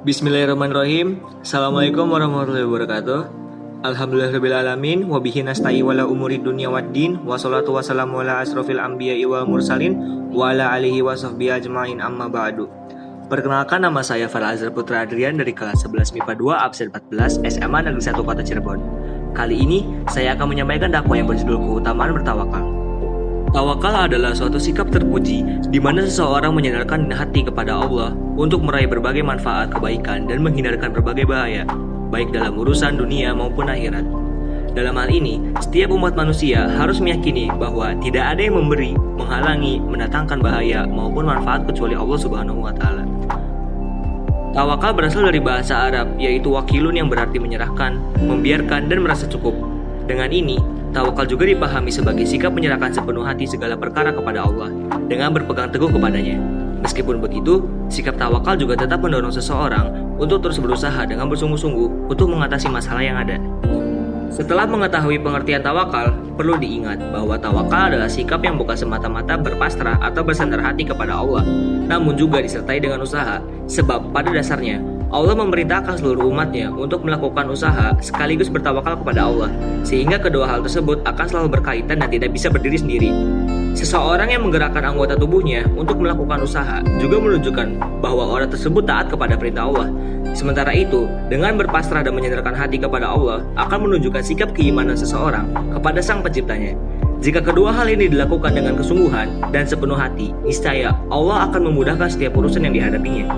Bismillahirrahmanirrahim. Assalamualaikum warahmatullahi wabarakatuh. Alhamdulillahirrahmanirrahim. Wabihi nasta'in wala umuri dunya waddin. Wassalatu wassalamu ala asrofil anbiya'i wal mursalin. Wa ala alihi wa sahbihi ajma'in amma ba'du. Perkenalkan, nama saya Farah Azhar Putra Adrian dari kelas 11 MIPA 2 absen 14 SMA Negeri 1 Kota Cirebon. Kali ini saya akan menyampaikan dakwah yang berjudul keutamaan bertawakal. Tawakal adalah suatu sikap terpuji di mana seseorang menyandarkan hati kepada Allah untuk meraih berbagai manfaat kebaikan dan menghindarkan berbagai bahaya, baik dalam urusan dunia maupun akhirat. Dalam hal ini, setiap umat manusia harus meyakini bahwa tidak ada yang memberi, menghalangi, mendatangkan bahaya maupun manfaat kecuali Allah Subhanahu wa taala. Tawakal berasal dari bahasa Arab, yaitu wakilun yang berarti menyerahkan, membiarkan, dan merasa cukup. Dengan ini, tawakal juga dipahami sebagai sikap menyerahkan sepenuh hati segala perkara kepada Allah dengan berpegang teguh kepadanya. Meskipun begitu, sikap tawakal juga tetap mendorong seseorang untuk terus berusaha dengan bersungguh-sungguh untuk mengatasi masalah yang ada. Setelah mengetahui pengertian tawakal, perlu diingat bahwa tawakal adalah sikap yang bukan semata-mata berpasrah atau bersandar hati kepada Allah, namun juga disertai dengan usaha, sebab pada dasarnya Allah memerintahkan seluruh umatnya untuk melakukan usaha sekaligus bertawakal kepada Allah, sehingga kedua hal tersebut akan selalu berkaitan dan tidak bisa berdiri sendiri. Seseorang yang menggerakkan anggota tubuhnya untuk melakukan usaha juga menunjukkan bahwa orang tersebut taat kepada perintah Allah. Sementara itu, dengan berpasrah dan menyandarkan hati kepada Allah akan menunjukkan sikap keimanan seseorang kepada Sang Penciptanya. Jika kedua hal ini dilakukan dengan kesungguhan dan sepenuh hati, niscaya Allah akan memudahkan setiap urusan yang dihadapinya.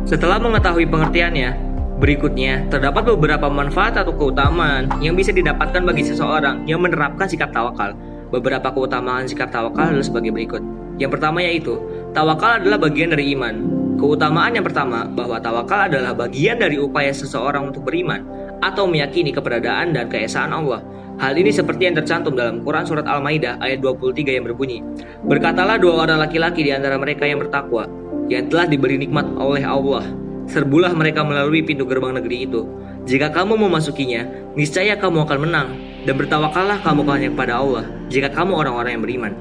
Setelah mengetahui pengertiannya, berikutnya terdapat beberapa manfaat atau keutamaan yang bisa didapatkan bagi seseorang yang menerapkan sikap tawakal. Beberapa keutamaan sikap tawakal adalah sebagai berikut. Yang pertama yaitu, tawakal adalah bagian dari iman. Keutamaan yang pertama, bahwa tawakal adalah bagian dari upaya seseorang untuk beriman atau meyakini keberadaan dan keesaan Allah. Hal ini seperti yang tercantum dalam Quran Surat Al-Maidah ayat 23 yang berbunyi, "Berkatalah dua orang laki-laki di antara mereka yang bertakwa, yang telah diberi nikmat oleh Allah. Serbulah mereka melalui pintu gerbang negeri itu. Jika kamu memasukinya, niscaya kamu akan menang, dan bertawakallah kamu hanya kepada Allah, jika kamu orang-orang yang beriman."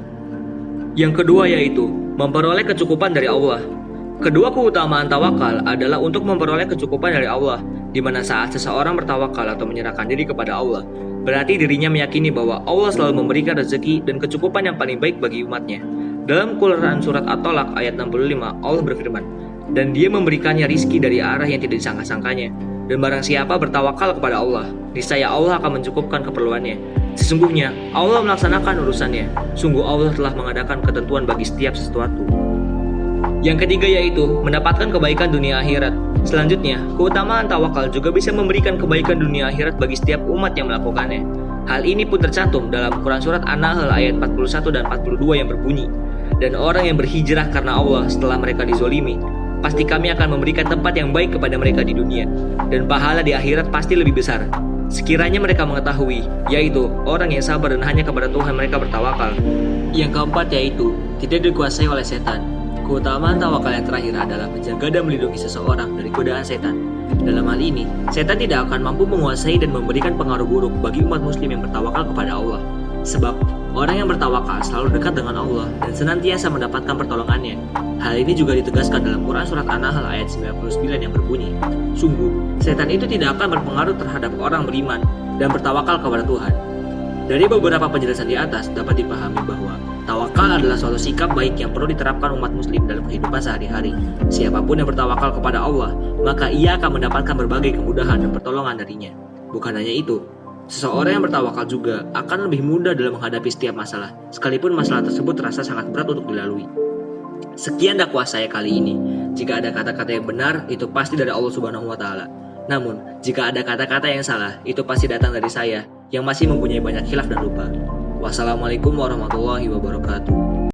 Yang kedua yaitu, memperoleh kecukupan dari Allah. Kedua keutamaan tawakal adalah untuk memperoleh kecukupan dari Allah, di mana saat seseorang bertawakal atau menyerahkan diri kepada Allah, berarti dirinya meyakini bahwa Allah selalu memberikan rezeki dan kecukupan yang paling baik bagi umatnya. Dalam Quran Surat At-Tolak ayat 65, Allah berfirman, "Dan dia memberikannya rizki dari arah yang tidak disangka-sangkanya. Dan barang siapa bertawakal kepada Allah, niscaya Allah akan mencukupkan keperluannya. Sesungguhnya Allah melaksanakan urusannya. Sungguh Allah telah mengadakan ketentuan bagi setiap sesuatu." Yang ketiga yaitu mendapatkan kebaikan dunia akhirat. Selanjutnya, keutamaan tawakal juga bisa memberikan kebaikan dunia akhirat bagi setiap umat yang melakukannya. Hal ini pun tercantum dalam Quran Surat An-Nahl ayat 41 dan 42 yang berbunyi, "Dan orang yang berhijrah karena Allah setelah mereka dizolimi, pasti kami akan memberikan tempat yang baik kepada mereka di dunia, dan pahala di akhirat pasti lebih besar. Sekiranya mereka mengetahui, yaitu orang yang sabar dan hanya kepada Tuhan mereka bertawakal." Yang keempat yaitu tidak dikuasai oleh setan. Keutamaan tawakal yang terakhir adalah menjaga dan melindungi seseorang dari godaan setan. Dalam hal ini, setan tidak akan mampu menguasai dan memberikan pengaruh buruk bagi umat muslim yang bertawakal kepada Allah. Sebab, orang yang bertawakal selalu dekat dengan Allah dan senantiasa mendapatkan pertolongannya. Hal ini juga ditegaskan dalam Quran Surat An-Nahl ayat 99 yang berbunyi, "Sungguh, setan itu tidak akan berpengaruh terhadap orang beriman dan bertawakal kepada Tuhan." Dari beberapa penjelasan di atas dapat dipahami bahwa tawakal adalah suatu sikap baik yang perlu diterapkan umat muslim dalam kehidupan sehari-hari. Siapapun yang bertawakal kepada Allah, maka ia akan mendapatkan berbagai kemudahan dan pertolongan darinya. Bukan hanya itu, seseorang yang bertawakal juga akan lebih mudah dalam menghadapi setiap masalah, sekalipun masalah tersebut terasa sangat berat untuk dilalui. Sekian dakwah saya kali ini. Jika ada kata-kata yang benar, itu pasti dari Allah Subhanahu wa taala. Namun, jika ada kata-kata yang salah, itu pasti datang dari saya yang masih mempunyai banyak khilaf dan lupa. Wassalamualaikum warahmatullahi wabarakatuh.